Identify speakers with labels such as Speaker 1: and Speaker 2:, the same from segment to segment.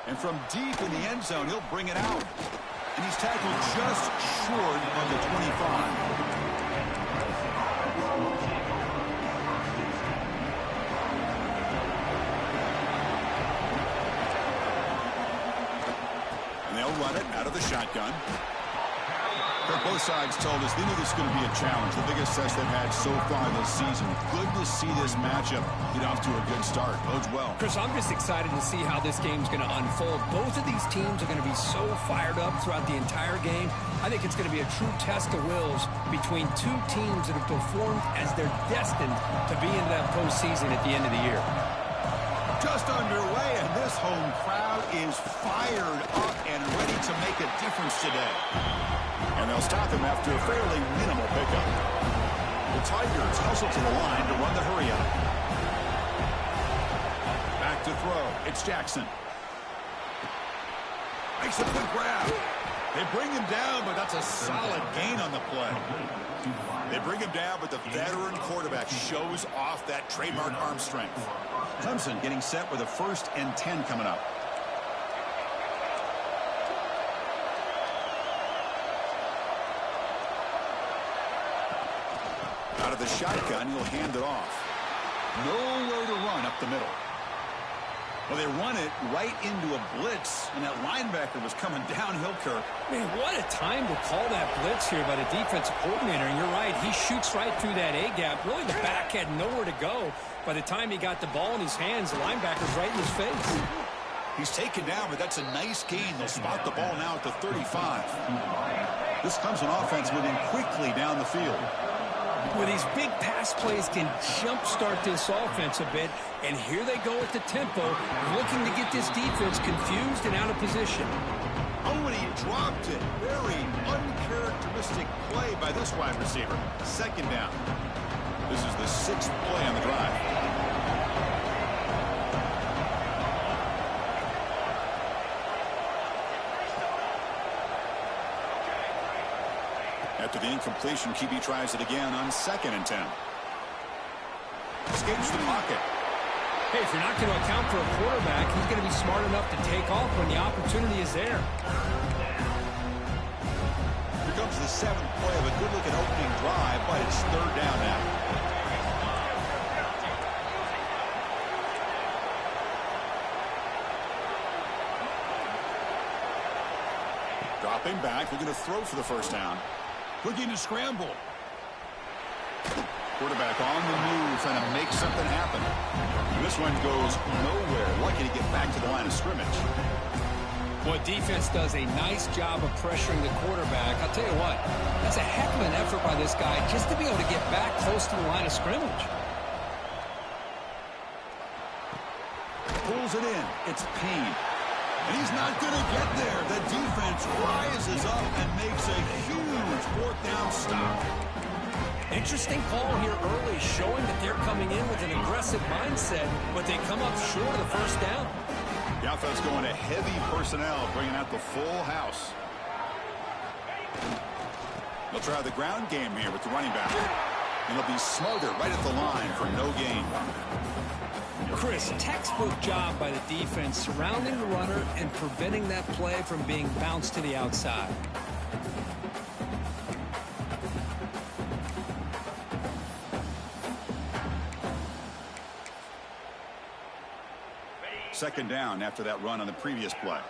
Speaker 1: And from deep in the end zone, he'll bring it out. And he's tackled just short of the 25. Run it out of the shotgun. Both sides told us they knew this was going to be a challenge, the biggest test they've had so far this season. Good to see this matchup get off to a good start. Bodes well.
Speaker 2: Chris, I'm just excited to see how this game's going to unfold. Both of these teams are going to be so fired up throughout the entire game. I think it's going to be a true test of wills between two teams that have performed as they're destined to be in that postseason at the end of the year.
Speaker 1: Just underway, and this home crowd is fired up and ready to make a difference today. And they'll stop him after a fairly minimal pickup. The Tigers hustle to the line to run the hurry-up. Back to throw. It's Jackson. Makes a good grab. They bring him down, but that's a solid gain on the play. They bring him down, but the veteran quarterback shows off that trademark arm strength. Clemson getting set with a 1st and 10 coming up. Out of the shotgun, he'll hand it off. Nowhere to run up the middle. Well, they run it right into a blitz, and that linebacker was coming downhill, Kirk.
Speaker 2: Man, what a time to call that blitz here by the defensive coordinator. And you're right, he shoots right through that A-gap. Really, the back had nowhere to go. By the time he got the ball in his hands, the linebacker's right in his face.
Speaker 1: He's taken down, but that's a nice gain. They'll spot the ball now at the 35. This Clemson offense moving quickly down the field.
Speaker 2: Well, these big pass plays can jumpstart this offense a bit, and here they go at the tempo, looking to get this defense confused and out of position.
Speaker 1: Oh, and he dropped it. Very uncharacteristic play by this wide receiver. 2nd down. This is the 6th play on the drive. After the incompletion, QB tries it again on 2nd and 10. Escapes the pocket.
Speaker 2: Hey, if you're not going to account for a quarterback, he's going to be smart enough to take off when the opportunity is there.
Speaker 1: Here comes the 7th play of a good-looking opening drive, but it's 3rd down now. Dropping back, looking to throw for the 1st down. Looking to scramble. Quarterback on the move, trying to make something happen. This one goes nowhere. Lucky to get back to the line of scrimmage.
Speaker 2: Boy, defense does a nice job of pressuring the quarterback. I'll tell you what, that's a heck of an effort by this guy just to be able to get back close to the line of scrimmage.
Speaker 1: Pulls it in. It's Payne. And he's not going to get there. The defense rises up and makes a huge 4th down stop.
Speaker 2: Interesting call here early, showing that they're coming in with an aggressive mindset, but they come up short of the 1st down.
Speaker 1: The offense going to heavy personnel, bringing out the full house. They'll try the ground game here with the running back. And he'll be smothered right at the line for no gain.
Speaker 2: Chris, textbook job by the defense surrounding the runner and preventing that play from being bounced to the outside.
Speaker 1: Second down after that run on the previous play.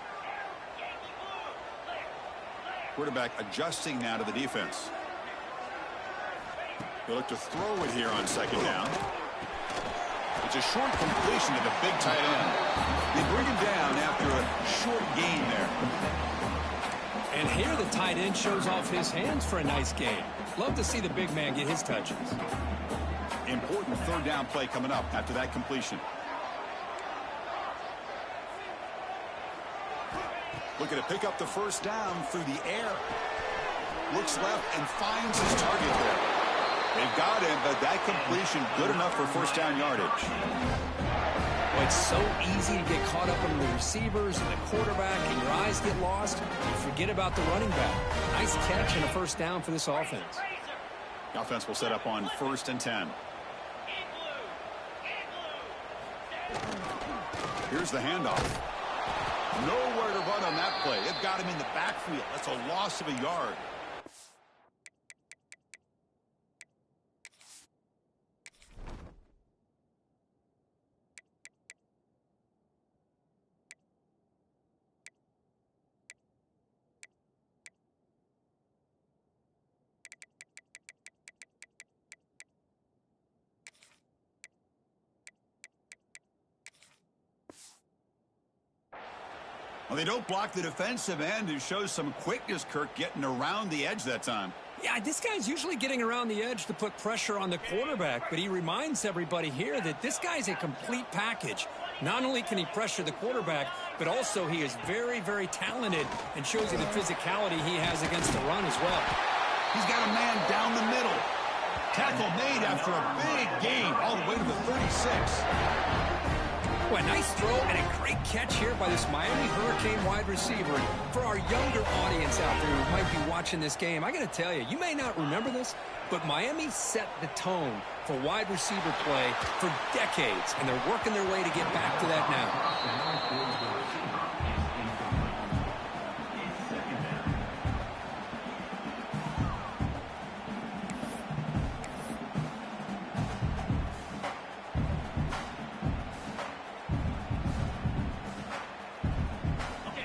Speaker 1: Quarterback adjusting now to the defense. They'll look to throw it here on 2nd down. It's a short completion to the big tight end. They bring him down after a short gain there.
Speaker 2: And here the tight end shows off his hands for a nice gain. Love to see the big man get his touches.
Speaker 1: Important 3rd down play coming up after that completion. Looking to pick up the 1st down through the air. Looks left and finds his target there. They've got him, but that completion good enough for 1st down yardage.
Speaker 2: Well, it's so easy to get caught up on the receivers and the quarterback, and your eyes get lost. You forget about the running back. Nice catch and a 1st down for this offense.
Speaker 1: The offense will set up on 1st and 10. Here's the handoff. Nowhere to run on that play. They've got him in the backfield. That's a loss of a yard. Well, they don't block the defensive end, who shows some quickness, Kirk, getting around the edge that time.
Speaker 2: Yeah, this guy's usually getting around the edge to put pressure on the quarterback, but he reminds everybody here that this guy's a complete package. Not only can he pressure the quarterback, but also he is very, very talented and shows you the physicality he has against the run as well.
Speaker 1: He's got a man down the middle. Tackle made after a big gain all the way to the 36.
Speaker 2: Well, a nice throw and a great catch here by this Miami Hurricane wide receiver. And for our younger audience out there who might be watching this game, I got to tell you, you may not remember this, but Miami set the tone for wide receiver play for decades, and they're working their way to get back to that now.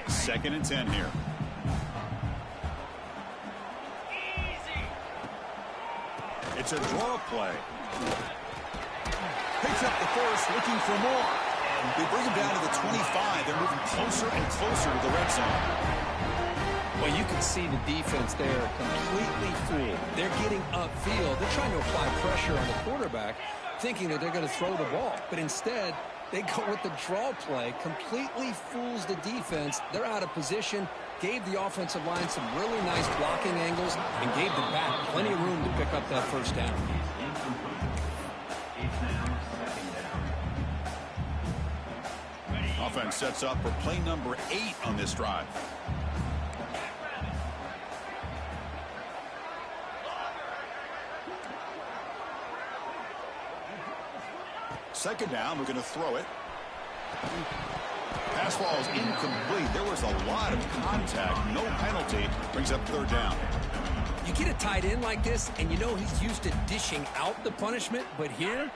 Speaker 1: Second and 10 here. It's a draw play. Picks up the first, looking for more. They bring him down to the 25. They're moving closer and closer to the red zone.
Speaker 2: Well, you can see the defense there completely fooled. They're getting upfield. They're trying to apply pressure on the quarterback, thinking that they're going to throw the ball. But instead, they go with the draw play, completely fools the defense. They're out of position, gave the offensive line some really nice blocking angles, and gave the back plenty of room to pick up that first down.
Speaker 1: Offense sets up for play number 8 on this drive. Second down, we're going to throw it. Pass ball is incomplete. There was a lot of contact. No penalty. Brings up third down.
Speaker 2: You get a tight end like this, and you know he's used to dishing out the punishment, but here,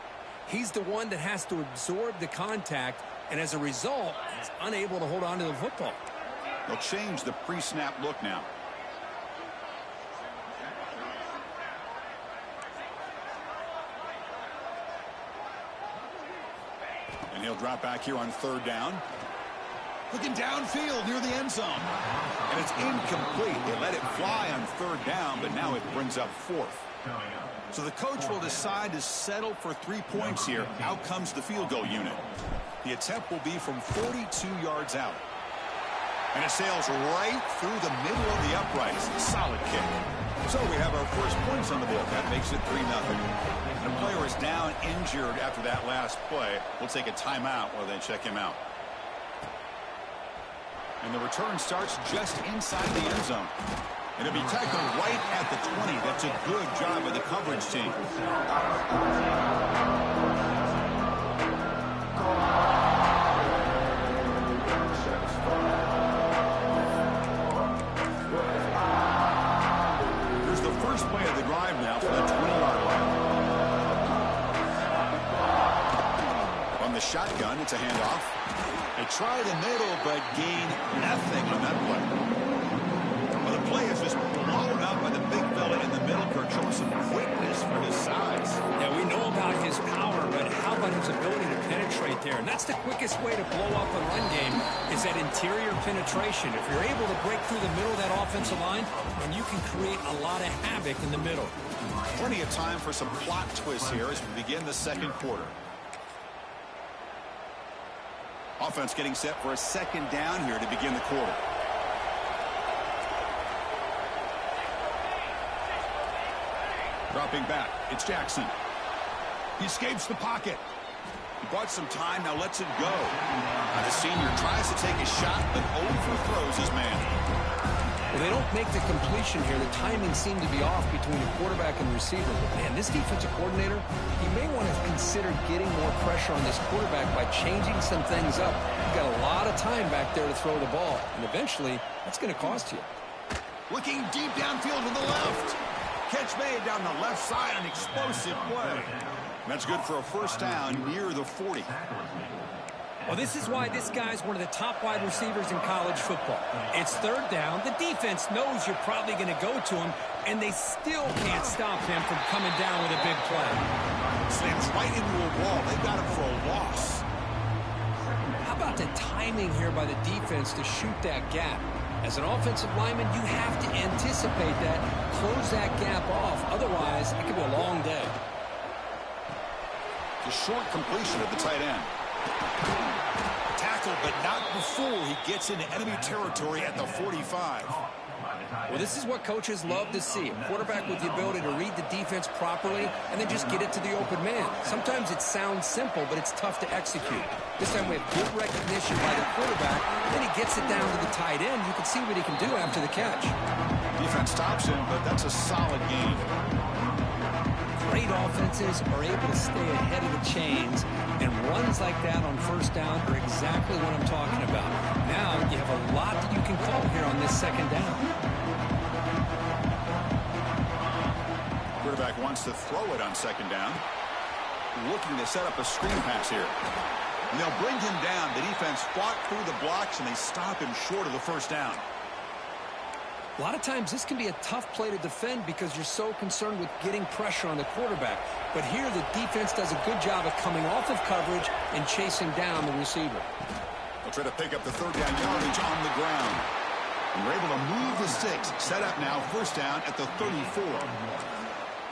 Speaker 2: he's the one that has to absorb the contact, and as a result, he's unable to hold on to the football.
Speaker 1: They'll change the pre-snap look now. And he'll drop back here on third down. Looking downfield near the end zone. And it's incomplete. They let it fly on third down, but now it brings up fourth. So the coach will decide to settle for 3 points here. Out comes the field goal unit. The attempt will be from 42 yards out. And it sails right through the middle of the uprights. Solid kick. So we have our first points on the board. That makes it 3-0. The player is down injured after that last play. We'll take a timeout while they check him out. And the return starts just inside the end zone. And it'll be tackled right at the 20. That's a good job by the coverage team. Here's the first play of the drive now from the 20-yard line. On the shotgun, it's a handoff. They try the middle, but gain nothing on that play. Well, the play is just blown up by the big fella in the middle. Kirk showing some quickness for his size.
Speaker 2: Yeah, we know about his power, but how about his ability to penetrate there? And that's the quickest way to blow up a run game is that interior penetration. If you're able to break through the middle of that offensive line, then you can create a lot of havoc in the middle.
Speaker 1: Plenty of time for some plot twists here as we begin the second quarter. Offense getting set for a second down here to begin the quarter. Dropping back, it's Jackson. He escapes the pocket. He bought some time, now lets it go. The senior tries to take a shot, but overthrows his man.
Speaker 2: Well, they don't make the completion here. The timing seemed to be off between the quarterback and the receiver. But, man, this defensive coordinator, he may want to consider getting more pressure on this quarterback by changing some things up. You've got a lot of time back there to throw the ball, and eventually that's going to cost you.
Speaker 1: Looking deep downfield to the left. Catch made down the left side, an explosive play. That's good for a first down near the 40.
Speaker 2: Well, this is why this guy's one of the top wide receivers in college football. It's third down. The defense knows you're probably going to go to him, and they still can't stop him from coming down with a big play.
Speaker 1: Slams right into a wall. They got him for a loss.
Speaker 2: How about the timing here by the defense to shoot that gap? As an offensive lineman, you have to anticipate that, close that gap off. Otherwise, it could be a long day.
Speaker 1: The short completion at the tight end. Tackled, but not before he gets into enemy territory at the 45.
Speaker 2: Well, this is what coaches love to see. A quarterback with the ability to read the defense properly and then just get it to the open man. Sometimes it sounds simple, but it's tough to execute. This time we have good recognition by the quarterback. Then he gets it down to the tight end. You can see what he can do after the catch.
Speaker 1: Defense stops him, but that's a solid gain.
Speaker 2: Great offenses are able to stay ahead of the chains, and runs like that on first down are exactly what I'm talking about. Now you have a lot that you can call here on this second down.
Speaker 1: Quarterback wants to throw it on second down. Looking to set up a screen pass here. And they'll bring him down. The defense fought through the blocks, and they stop him short of the first down.
Speaker 2: A lot of times this can be a tough play to defend because you're so concerned with getting pressure on the quarterback. But here the defense does a good job of coming off of coverage and chasing down the receiver.
Speaker 1: They'll try to pick up the third down yardage on the ground. And we're able to move the sticks. Set up now, first down at the 34.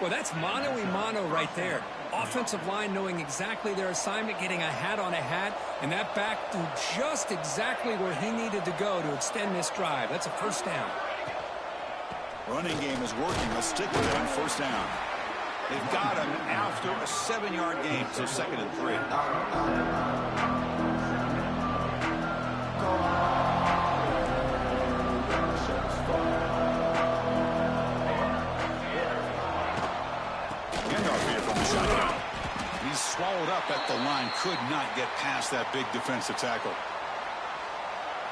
Speaker 2: Well, that's mano-a-mano right there. Offensive line knowing exactly their assignment, getting a hat on a hat, and that back threw just exactly where he needed to go to extend this drive. That's a first down.
Speaker 1: Running game is working. They'll stick with it on first down. They've got him after a 7-yard gain, so second and 3. Handoff here from the shotgun. He's swallowed up at the line. Could not get past that big defensive tackle.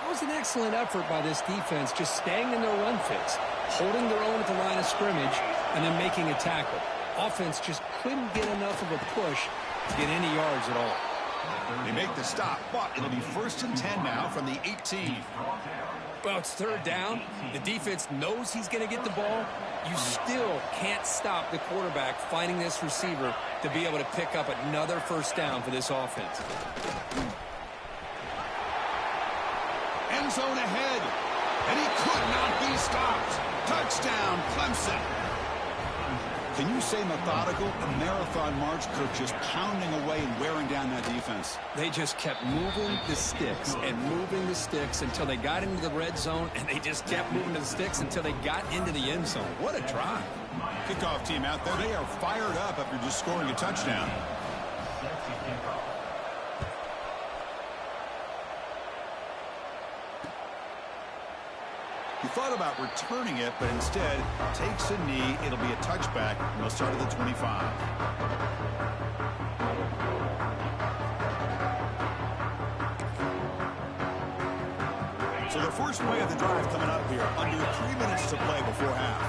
Speaker 2: That was an excellent effort by this defense, just staying in their run fits, holding their own at the line of scrimmage, and then making a tackle. Offense just couldn't get enough of a push to get any yards at all.
Speaker 1: They make the stop, but it'll be first and 10 now from the 18.
Speaker 2: Well, it's third down. The defense knows he's going to get the ball. You still can't stop the quarterback finding this receiver to be able to pick up another first down for this offense.
Speaker 1: End zone ahead, and he could not be stopped. Touchdown, Clemson. Can you say methodical? A marathon march, Kirk, just pounding away and wearing down that defense.
Speaker 2: They just kept moving the sticks and moving the sticks until they got into the red zone, and they just kept moving the sticks until they got into the end zone. What a drive.
Speaker 1: Kickoff team out there. They are fired up after just scoring a touchdown. He thought about returning it, but instead takes a knee. It'll be a touchback, and they'll start at the 25. So the first play of the drive coming up here. Under 3 minutes to play before half.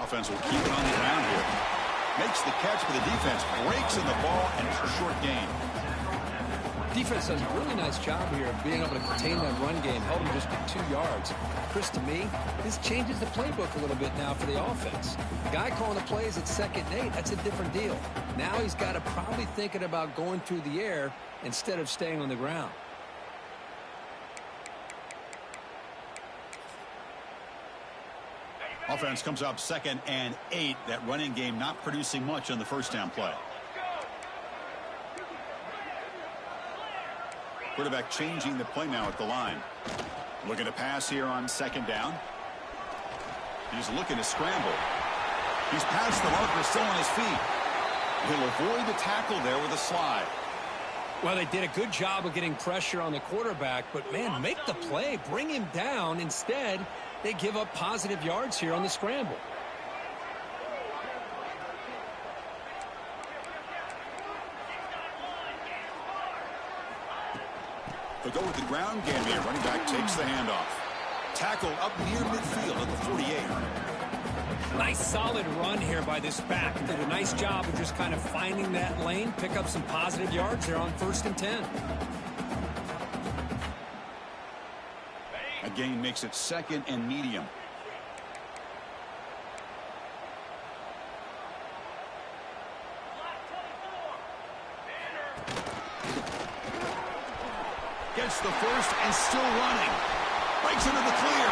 Speaker 1: Offense will keep it on the ground here. Makes the catch for the defense. Breaks in the ball, and it's a short gain.
Speaker 2: Defense does a really nice job here of being able to contain that run game, held him just to 2 yards. Chris, to me, this changes the playbook a little bit now for the offense. The guy calling the plays at 2nd and 8, that's a different deal. Now he's got to probably thinking about going through the air instead of staying on the ground.
Speaker 1: Offense comes up 2nd and 8. That running game not producing much on the first down play. Quarterback changing the play now at the line. Looking to pass here on 2nd down. He's looking to scramble. He's past the marker, still on his feet. He'll avoid the tackle there with a slide.
Speaker 2: Well, they did a good job of getting pressure on the quarterback, but, man, make the play. Bring him down. Instead, they give up positive yards here on the scramble.
Speaker 1: They'll go with the ground game here. Running back takes the handoff. Tackle up near midfield at the 48.
Speaker 2: Nice solid run here by this back. Did a nice job of just kind of finding that lane, pick up some positive yards there on 1st and 10.
Speaker 1: A gain makes it 2nd and medium. Gets the first and still running. Breaks into the clear.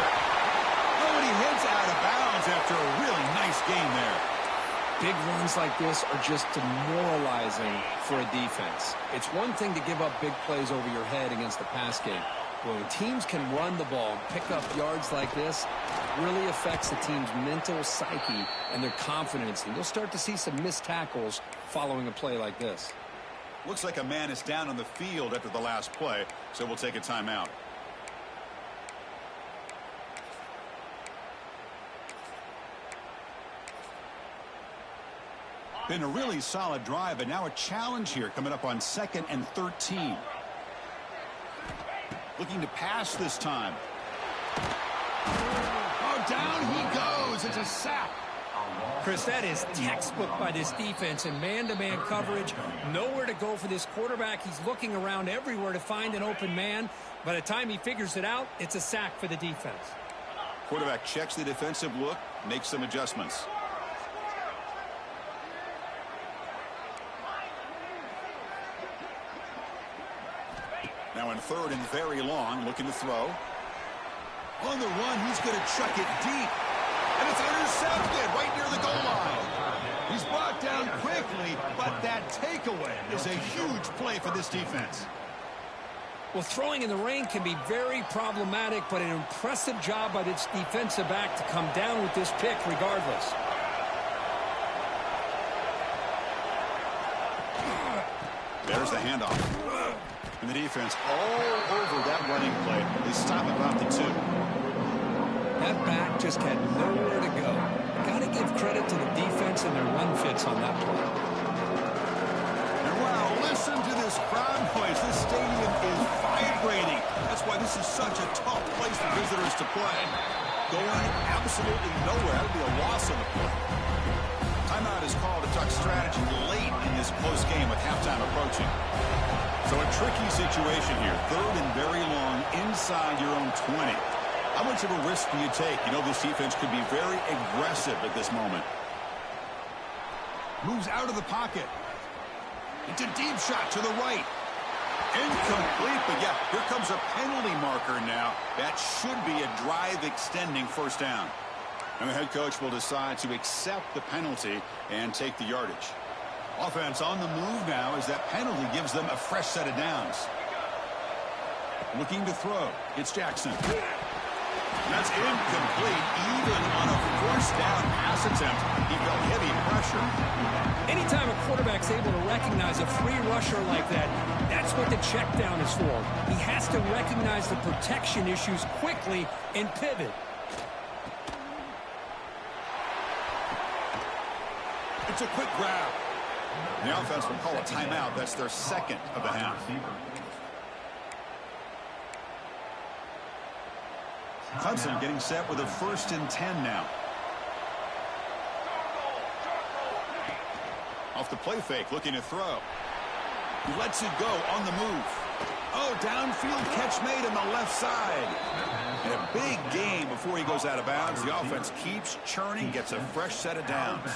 Speaker 1: Oh, and he heads out of bounds after a really nice game there.
Speaker 2: Big runs like this are just demoralizing for a defense. It's one thing to give up big plays over your head against the pass game. But when teams can run the ball and pick up yards like this, it really affects the team's mental psyche and their confidence. And you'll start to see some missed tackles following a play like this.
Speaker 1: Looks like a man is down on the field after the last play, so we'll take a timeout. Been a really solid drive, but now a challenge here coming up on 2nd and 13. Looking to pass this time. Oh, down he goes. It's a sack.
Speaker 2: Chris, that is textbook by this defense in man-to-man coverage. Nowhere to go for this quarterback. He's looking around everywhere to find an open man. By the time he figures it out, it's a sack for the defense.
Speaker 1: Quarterback checks the defensive look, makes some adjustments. Now in 3rd and very long, looking to throw. On the run, he's going to chuck it deep. And it's intercepted right near the goal line. He's brought down quickly, but that takeaway is a huge play for this defense.
Speaker 2: Well, throwing in the rain can be very problematic, but an impressive job by this defensive back to come down with this pick regardless.
Speaker 1: There's the handoff. And the defense all over that running play. They stop about the 2.
Speaker 2: That back just had nowhere to go. Got to give credit to the defense and their run fits on that play.
Speaker 1: And wow, listen to this crowd noise. This stadium is vibrating. That's why this is such a tough place for visitors to play. Going absolutely nowhere. That would be a loss on the play. Timeout is called to talk strategy late in this close game with halftime approaching. So a tricky situation here. 3rd and very long inside your own 20. How much of a risk do you take? You know this defense could be very aggressive at this moment. Moves out of the pocket. It's a deep shot to the right. Incomplete, but yeah, here comes a penalty marker now. That should be a drive-extending 1st down. And the head coach will decide to accept the penalty and take the yardage. Offense on the move now as that penalty gives them a fresh set of downs. Looking to throw. It's Jackson. That's incomplete. Even on a 1st down pass attempt, he felt heavy pressure.
Speaker 2: Anytime a quarterback's able to recognize a free rusher like that, that's what the check down is for. He has to recognize the protection issues quickly and pivot.
Speaker 1: It's a quick grab. The offense will call a timeout. That's their 2nd of the half. Clemson getting set with a 1st and 10 now. Off the play fake, looking to throw. He lets it go on the move. Oh, downfield catch made on the left side. And a big gain before he goes out of bounds. The offense keeps churning, gets a fresh set of downs.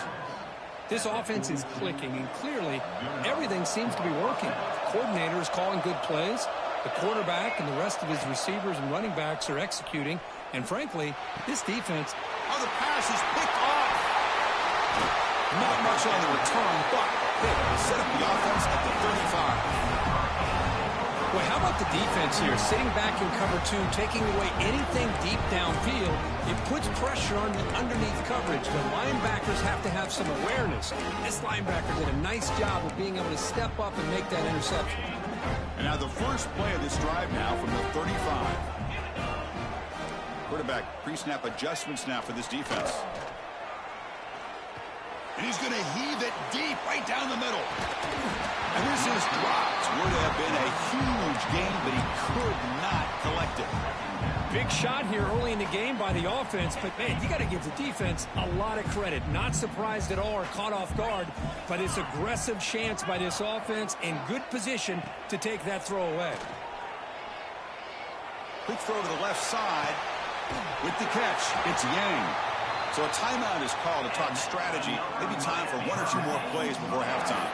Speaker 2: This offense is clicking, and clearly everything seems to be working. The coordinator is calling good plays. The quarterback and the rest of his receivers and running backs are executing. And frankly, this defense...
Speaker 1: Oh, the pass is picked off. Not much on the return, but they set up the offense at the 35.
Speaker 2: Well, how about the defense here? Sitting back in cover 2, taking away anything deep downfield. It puts pressure on the underneath coverage. The linebackers have to have some awareness. This linebacker did a nice job of being able to step up and make that interception.
Speaker 1: And now the first play of this drive now from the 35. Quarterback pre-snap adjustments now for this defense. And he's going to heave it deep right down the middle. And this is dropped. Would have been a huge gain, but he could not collect it.
Speaker 2: Big shot here early in the game by the offense, but, man, you got to give the defense a lot of credit. Not surprised at all or caught off guard, but it's aggressive chance by this offense in good position to take that throw away.
Speaker 1: Quick throw to the left side with the catch. It's Yang. So a timeout is called to talk strategy. Maybe time for one or two more plays before halftime.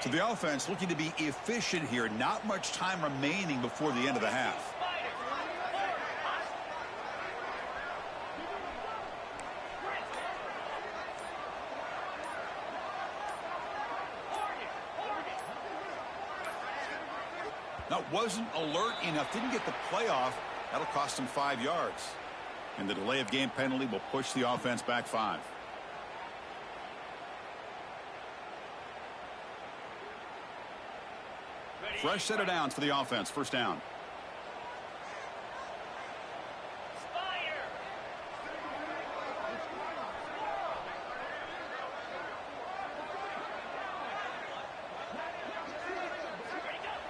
Speaker 1: So the offense looking to be efficient here. Not much time remaining before the end of the half. Now, wasn't alert enough. Didn't get the play off. That'll cost him 5 yards. And the delay of game penalty will push the offense back 5. Fresh set of downs for the offense. First down.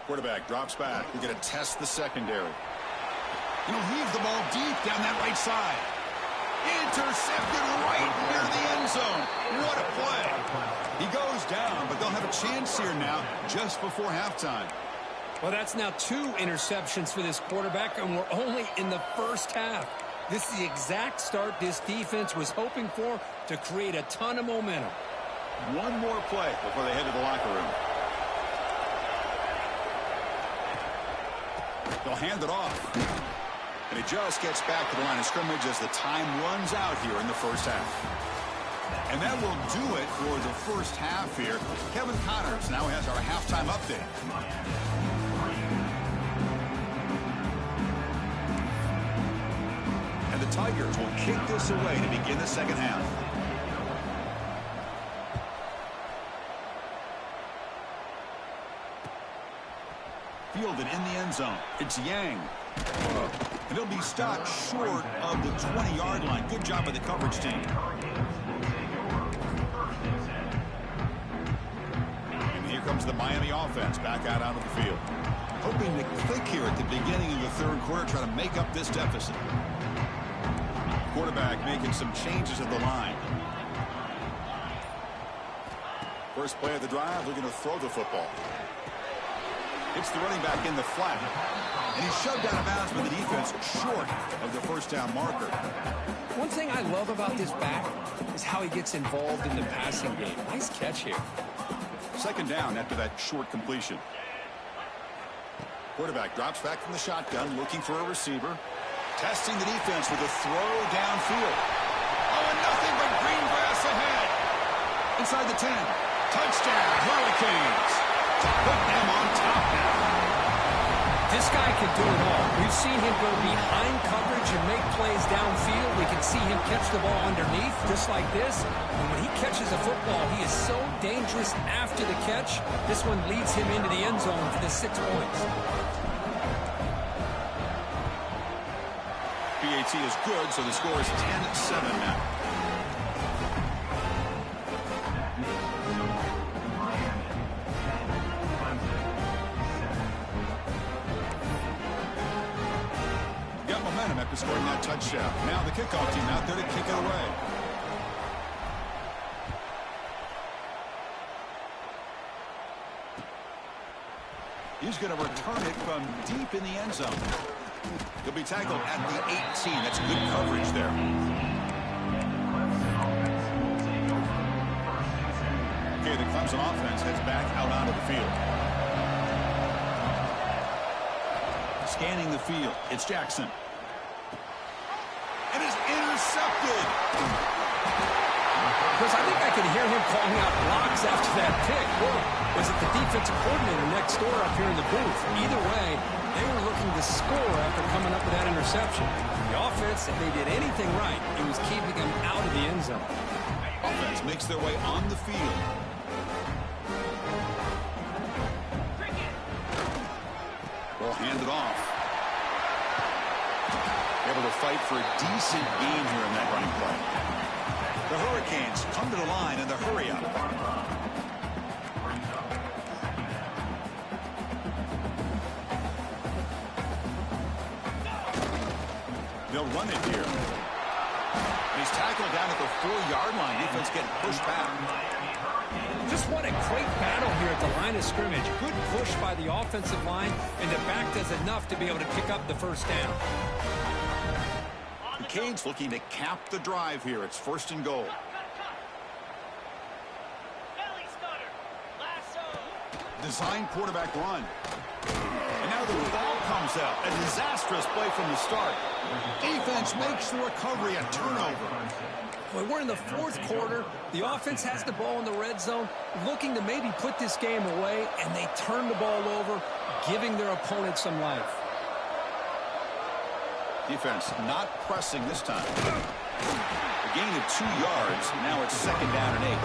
Speaker 1: Quarterback drops back. We're going to test the secondary. And he'll heave the ball deep down that right side. Intercepted right near the end zone. What a play. He goes down, but they'll have a chance here now just before halftime.
Speaker 2: Well, that's now 2 interceptions for this quarterback, and we're only in the first half. This is the exact start this defense was hoping for to create a ton of momentum.
Speaker 1: One more play before they head to the locker room. They'll hand it off. And he just gets back to the line of scrimmage as the time runs out here in the first half. And that will do it for the first half here. Kevin Connors now has our halftime update. And the Tigers will kick this away to begin the second half. Fielded in the end zone. It's Yang. And he'll be stopped short of the 20-yard line. Good job by the coverage team. And here comes the Miami offense back out onto the field. Hoping to click here at the beginning of the third quarter, try to make up this deficit. Quarterback making some changes at the line. First play of the drive, looking to throw the football. It's the running back in the flat. And he's shoved out of bounds by the defense short of the first down marker.
Speaker 2: One thing I love about this back is how he gets involved in the passing game. Nice catch here.
Speaker 1: Second down after that short completion. Quarterback drops back from the shotgun, looking for a receiver. Testing the defense with a throw downfield. Oh, and nothing but green grass ahead. Inside the 10. Touchdown, Hurricanes. To put them on top now.
Speaker 2: This guy can do it all. We've seen him go behind coverage and make plays downfield. We can see him catch the ball underneath, just like this. And when he catches a football, he is so dangerous after the catch. This one leads him into the end zone for the 6 points.
Speaker 1: PAT is good, so the score is 10-7 now. After scoring that touchdown. Now the kickoff team out there to kick it away. He's going to return it from deep in the end zone. He'll be tackled at the 18. That's good coverage there. Okay, the Clemson offense heads back out onto the field. Scanning the field. It's Jackson. And is intercepted.
Speaker 2: Chris, I think I can hear him calling out blocks after that pick. Or was it the defensive coordinator next door up here in the booth? Either way, they were looking to score after coming up with that interception. The offense, if they did anything right, it was keeping them out of the end zone.
Speaker 1: Offense makes their way on the field. Will hand it off. Able to fight for a decent gain here in that running play. The Hurricanes come to the line in the hurry up. They'll run it here. And he's tackled down at the 4-yard line. Defense getting pushed back.
Speaker 2: Just what a great battle here at the line of scrimmage. Good push by the offensive line, and the back does enough to be able to pick up the first down.
Speaker 1: The Canes looking to cap the drive here. It's 1st and goal. Design quarterback run. And now the ball comes out. A disastrous play from the start. Defense makes the recovery a turnover.
Speaker 2: Well, we're in the 4th quarter. The offense has the ball in the red zone, looking to maybe put this game away, and they turn the ball over, giving their opponent some life.
Speaker 1: Defense not pressing this time. A gain of 2 yards. Now it's 2nd down and 8.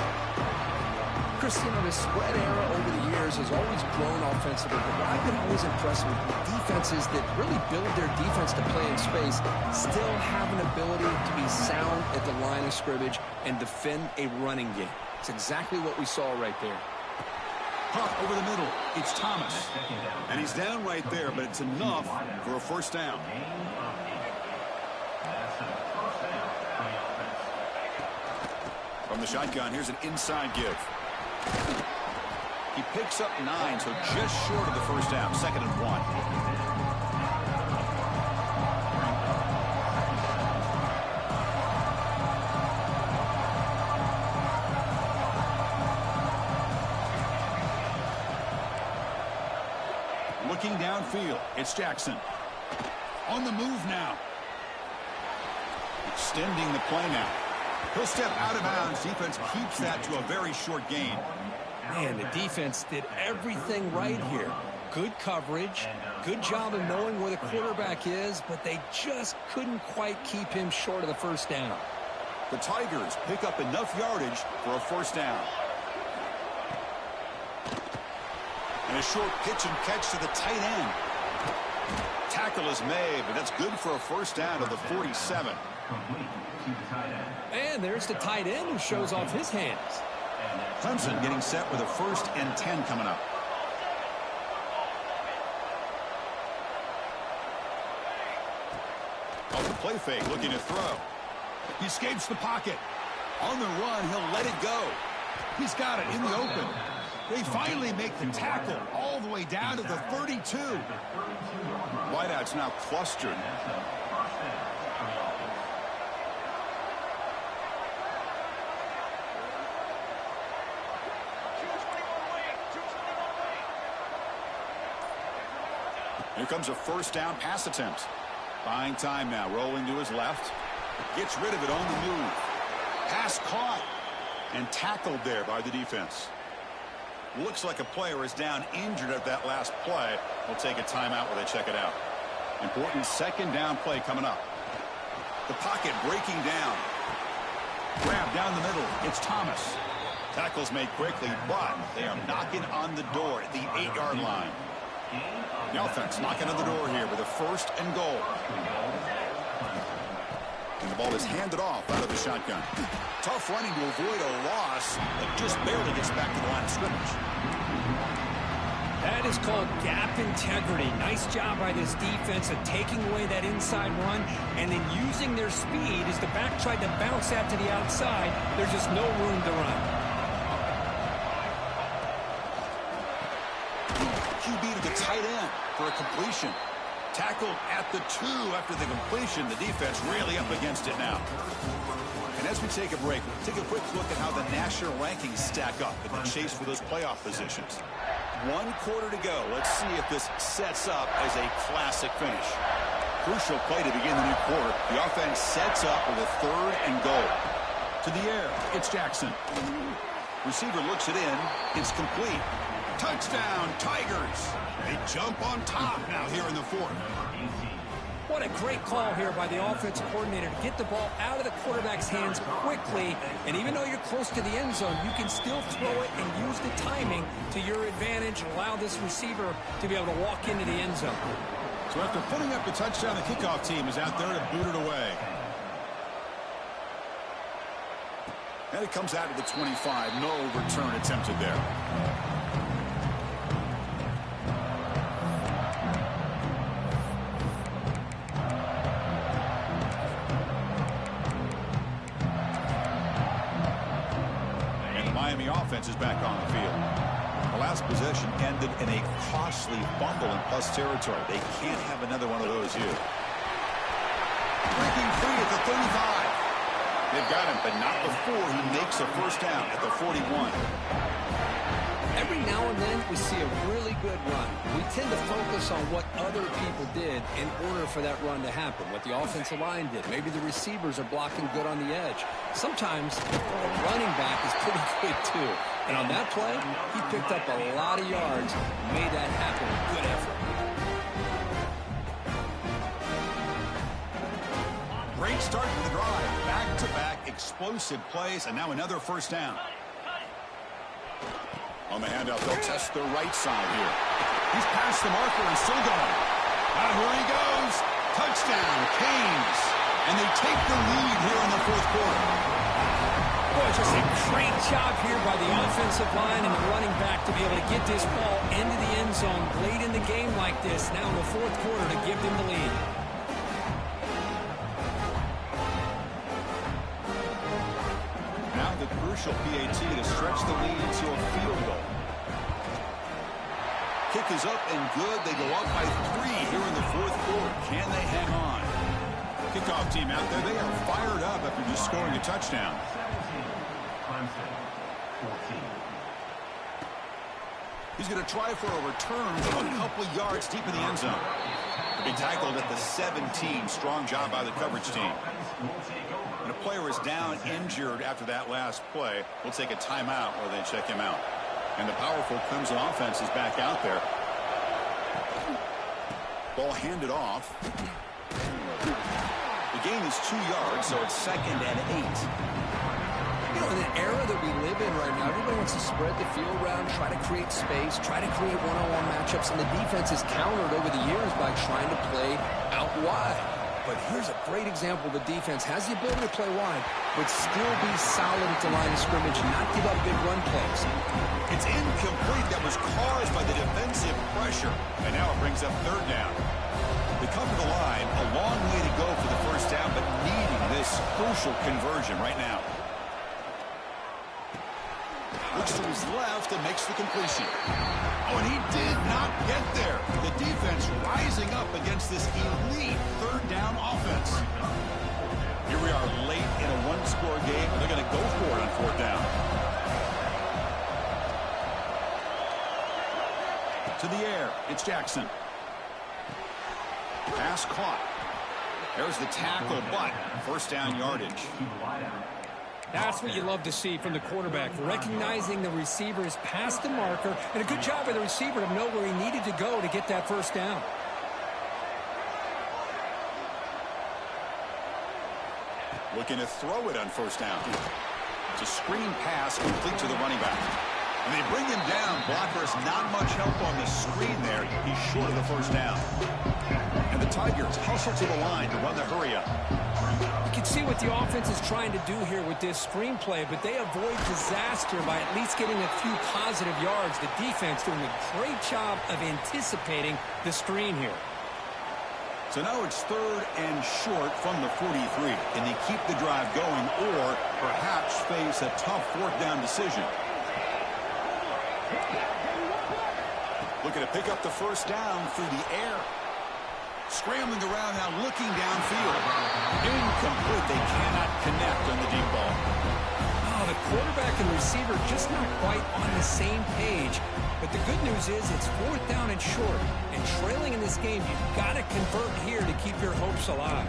Speaker 2: Chris, you know, the spread era over the years has always grown offensively, but what I've been always impressed with defenses that really build their defense to play in space still have an ability to be sound at the line of scrimmage and defend a running game. It's exactly what we saw right there.
Speaker 1: Pump over the middle. It's Thomas. And he's down right there, but it's enough for a 1st down. From the shotgun, here's an inside give. He picks up 9, so just short of the 1st down. 2nd and 1. Looking downfield, it's Jackson. On the move now. Extending the play now. He'll step out of bounds. Defense keeps that to a very short gain.
Speaker 2: Man, the defense did everything right here. Good coverage, good job of knowing where the quarterback is, but they just couldn't quite keep him short of the 1st down.
Speaker 1: The Tigers pick up enough yardage for a 1st down. And a short pitch and catch to the tight end. Tackle is made, but that's good for a 1st down to the 47.
Speaker 2: And there's the tight end who shows off his hands.
Speaker 1: Clemson getting set with a 1st and 10 coming up. Off the play fake, looking to throw. He escapes the pocket. On the run, he'll let it go. He's got it in the open. They finally make the tackle all the way down to the 32. Wideouts now clustered. Here comes a 1st down pass attempt. Buying time now, rolling to his left. Gets rid of it on the move. Pass caught and tackled there by the defense. Looks like a player is down injured at that last play. We'll take a timeout while they check it out. Important 2nd down play coming up. The pocket breaking down. Grab down the middle. It's Thomas. Tackle's made quickly, but they are knocking on the door at the 8-yard line. The offense knocking on the door here with a 1st and goal. And the ball is handed off out of the shotgun. Tough running to avoid a loss, but just barely gets back to the line of scrimmage.
Speaker 2: That is called gap integrity. Nice job by this defense of taking away that inside run and then using their speed as the back tried to bounce that to the outside. There's just no room to run.
Speaker 1: QB to the tight end for a completion. Tackled at the 2 after the completion. The defense really up against it now. And as we take a break, take a quick look at how the national rankings stack up in the chase for those playoff positions. 1 quarter to go. Let's see if this sets up as a classic finish. Crucial play to begin the new quarter. The offense sets up with a 3rd and goal. To the air, it's Jackson. Receiver looks it in. It's complete. Touchdown, Tigers. They jump on top now here in the fourth.
Speaker 2: What a great call here by the offensive coordinator to get the ball out of the quarterback's hands quickly. And even though you're close to the end zone, you can still throw it and use the timing to your advantage and allow this receiver to be able to walk into the end zone.
Speaker 1: So after putting up the touchdown, the kickoff team is out there to boot it away. And it comes out to the 25. No return attempted there. Miami offense is back on the field. The last possession ended in a costly fumble in plus territory. They can't have another one of those here. Breaking free at the 35. They've got him, but not before he makes a first down at the 41.
Speaker 2: Every now and then we see a really good run. We tend to focus on what other people did in order for that run to happen, what the offensive line did. Maybe the receivers are blocking good on the edge. Sometimes the running back is pretty good too. And on that play, he picked up a lot of yards and made that happen with good effort.
Speaker 1: Great start to the drive. Back-to-back explosive plays, and now another first down. On the handout, they'll test the right side here. He's past the marker and still going. And here he goes. Touchdown, Canes. And they take the lead here in the fourth quarter.
Speaker 2: Boy, just a great job here by the offensive line and the running back to be able to get this ball into the end zone late in the game like this, now in the fourth quarter, to give them the lead.
Speaker 1: Now the crucial PAT to stretch the lead to a field goal. Kick is up and good. They go up by 3 here in the fourth quarter. Can they hang on? Kickoff team out there. They are fired up after just scoring a touchdown. He's going to try for a return from a couple of yards deep in the end zone. They tackled at the 17. Strong job by the coverage team. And a player is down injured after that last play. We'll take a timeout while they check him out. And the powerful Crimson offense is back out there. Ball handed off. The gain is 2 yards, so it's 2nd and 8.
Speaker 2: You know, in the era that we live in right now, everybody wants to spread the field around, try to create space, try to create one-on-one matchups, and the defense has countered over the years by trying to play out wide. But here's a great example. The defense has the ability to play wide, but still be solid at the line of scrimmage and not give up big run plays.
Speaker 1: It's incomplete. That was caused by the defensive pressure. And now it brings up 3rd down. They come to the line, a long way to go for the first down, but needing this crucial conversion right now. Looks to his left and makes the completion. Oh, and he did not get there. The defense rising up against this elite 3rd down offense. Here we are late in a 1-score game, and they're going to go for it on 4th down. To the air, it's Jackson. Pass caught. There's the tackle, but first down yardage.
Speaker 2: That's what you love to see from the quarterback, recognizing the receiver is past the marker, and a good job by the receiver to know where he needed to go to get that first down.
Speaker 1: Looking to throw it on first down. It's a screen pass complete to the running back. And they bring him down. Blockers not much help on the screen there. He's short of the first down. And the Tigers hustle to the line to run the hurry up.
Speaker 2: You can see what the offense is trying to do here with this screenplay, but they avoid disaster by at least getting a few positive yards. The defense doing a great job of anticipating the screen here.
Speaker 1: So now it's 3rd and short from the 43. Can they keep the drive going or perhaps face a tough 4th down decision? Looking to pick up the first down through the air. Scrambling around now, looking downfield. Incomplete. They cannot connect on the deep ball.
Speaker 2: Oh, the quarterback and receiver just not quite on the same page. But the good news is it's 4th down and short. And trailing in this game, you've got to convert here to keep your hopes alive.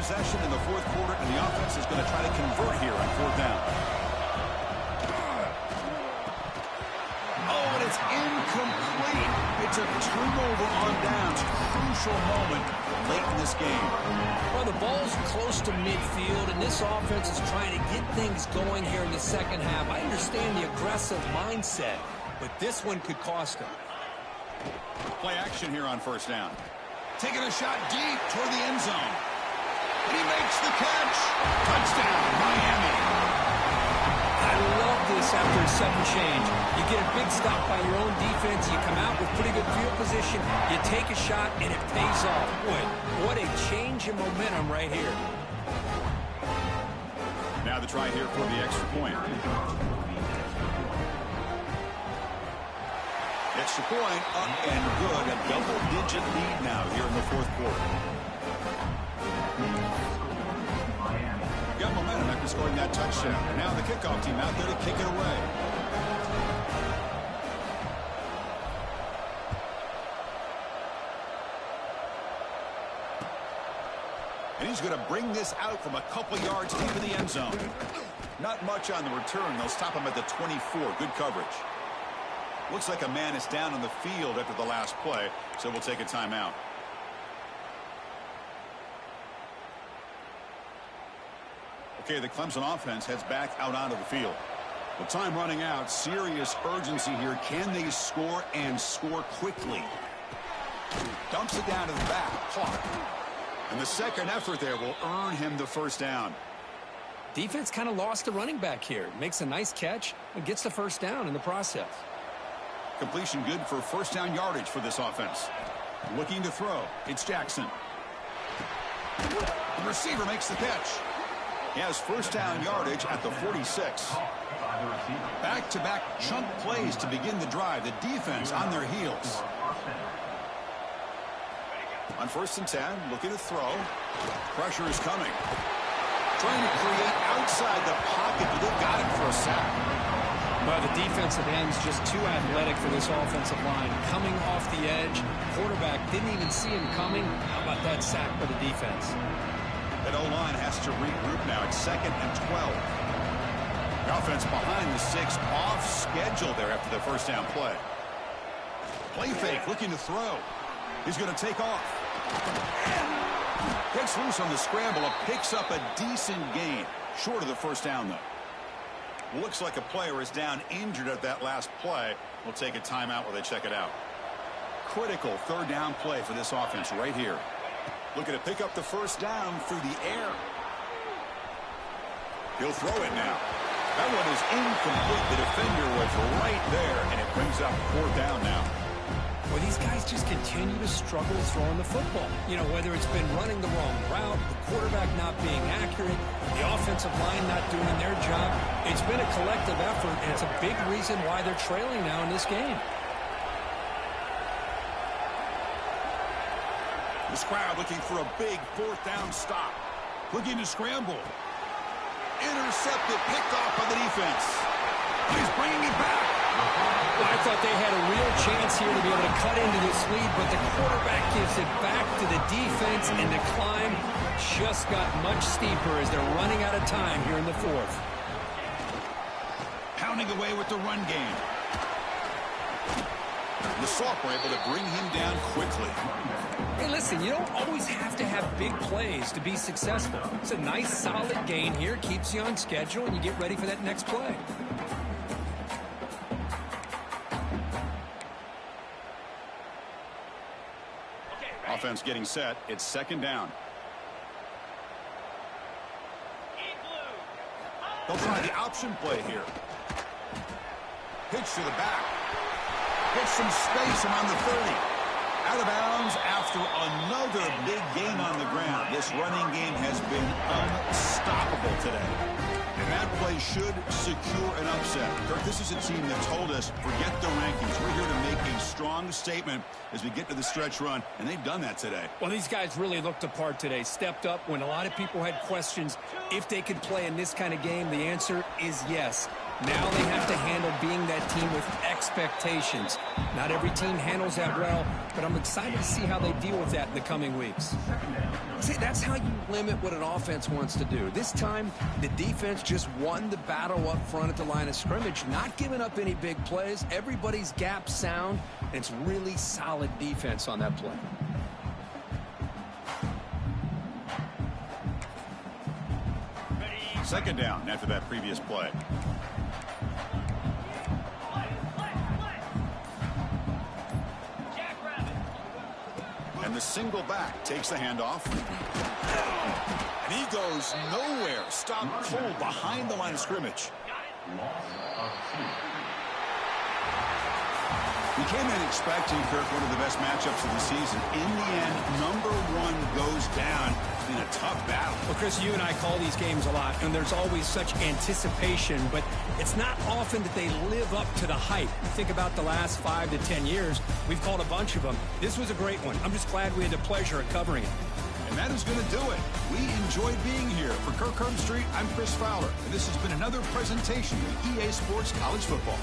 Speaker 1: possession in the fourth quarter, and the offense is going to try to convert here on fourth down. Oh, and it's incomplete. It's a turnover on downs. Crucial moment late in this game.
Speaker 2: Well, the ball's close to midfield, and this offense is trying to get things going here in the second half. I understand the aggressive mindset, but this one could cost them.
Speaker 1: Play action here on first down. Taking a shot deep toward the end zone. And he makes the catch. Touchdown, Miami.
Speaker 2: I love this after a sudden change. You get a big stop by your own defense. You come out with pretty good field position. You take a shot, and it pays off. Boy, what a change in momentum right here.
Speaker 1: Now the try here for the extra point. Extra point up and good. A double-digit lead now here in the fourth quarter. Got momentum after scoring that touchdown. And now the kickoff team out there to kick it away. And he's going to bring this out from a couple yards deep in the end zone. Not much on the return. They'll stop him at the 24. Good coverage. Looks like a man is down on the field after the last play, so we'll take a timeout. Okay, the Clemson offense heads back out onto the field. With time running out, serious urgency here. Can they score and score quickly? Dumps it down to the back. Clock. And the second effort there will earn him the first down.
Speaker 2: Defense kind of lost the running back here. Makes a nice catch and gets the first down in the process.
Speaker 1: Completion good for first down yardage for this offense. Looking to throw. It's Jackson. The receiver makes the catch. He has first down yardage at the 46. Back-to-back chunk plays to begin the drive. The defense on their heels. On first and 10, looking to throw. Pressure is coming. Trying to create outside the pocket, but they got it for a sack.
Speaker 2: Well, the defensive end's just too athletic for this offensive line. Coming off the edge, quarterback didn't even see him coming. How about that sack by the defense?
Speaker 1: That O-line has to regroup now. It's 2nd and 12. The offense behind the 6, off schedule there after the first down play. Play fake, looking to throw. He's going to take off. Gets loose on the scramble and picks up a decent gain. Short of the first down, though. Looks like a player is down injured at that last play. We'll take a timeout while they check it out. Critical third down play for this offense right here. Looking to pick up the first down through the air. He'll throw it now. That one is incomplete. The defender was right there, and it brings up fourth down now.
Speaker 2: Well, these guys just continue to struggle throwing the football. You know, whether it's been running the wrong route, the quarterback not being accurate, the offensive line not doing their job. It's been a collective effort, and it's a big reason why they're trailing now in this game.
Speaker 1: This crowd looking for a big fourth down stop. Looking to scramble. Intercepted, picked off by the defense. He's bringing it back.
Speaker 2: I thought they had a real chance here to be able to cut into this lead, but the quarterback gives it back to the defense, and the climb just got much steeper as they're running out of time here in the fourth.
Speaker 1: Pounding away with the run game. The Sauk were able to bring him down quickly.
Speaker 2: Hey, listen, you don't always have to have big plays to be successful. It's a nice, solid gain here, keeps you on schedule, and you get ready for that next play.
Speaker 1: Offense getting set. It's second down. They'll try the option play here. Pitch to the back. Gets some space around the 30. Out of bounds after another big game on the ground. This running game has been unstoppable today. And that play should secure an upset. Kirk, this is a team that told us, forget the rankings. We're here to make a strong statement as we get to the stretch run, and they've done that today.
Speaker 2: Well, these guys really looked apart today. Stepped up when a lot of people had questions if they could play in this kind of game. The answer is yes. Now they have to handle being that team with expectations. Not every team handles that well, but I'm excited to see how they deal with that in the coming weeks. See, that's how you limit what an offense wants to do. This time, the defense just won the battle up front at the line of scrimmage, not giving up any big plays. Everybody's gap sound, and it's really solid defense on that play.
Speaker 1: Second down after that previous play. And the single back takes the handoff. And he goes nowhere. Stopped cold behind the line of scrimmage. We came in expecting, Kirk, one of the best matchups of the season. In the end, number one goes down in a tough battle.
Speaker 2: Well, Chris, you and I call these games a lot, and there's always such anticipation, but it's not often that they live up to the hype. You think about the last 5 to 10 years, we've called a bunch of them. This was a great one. I'm just glad we had the pleasure of covering it.
Speaker 1: And that is going to do it. We enjoyed being here. For Kirk Herbstreit, I'm Chris Fowler, and this has been another presentation of EA Sports College Football.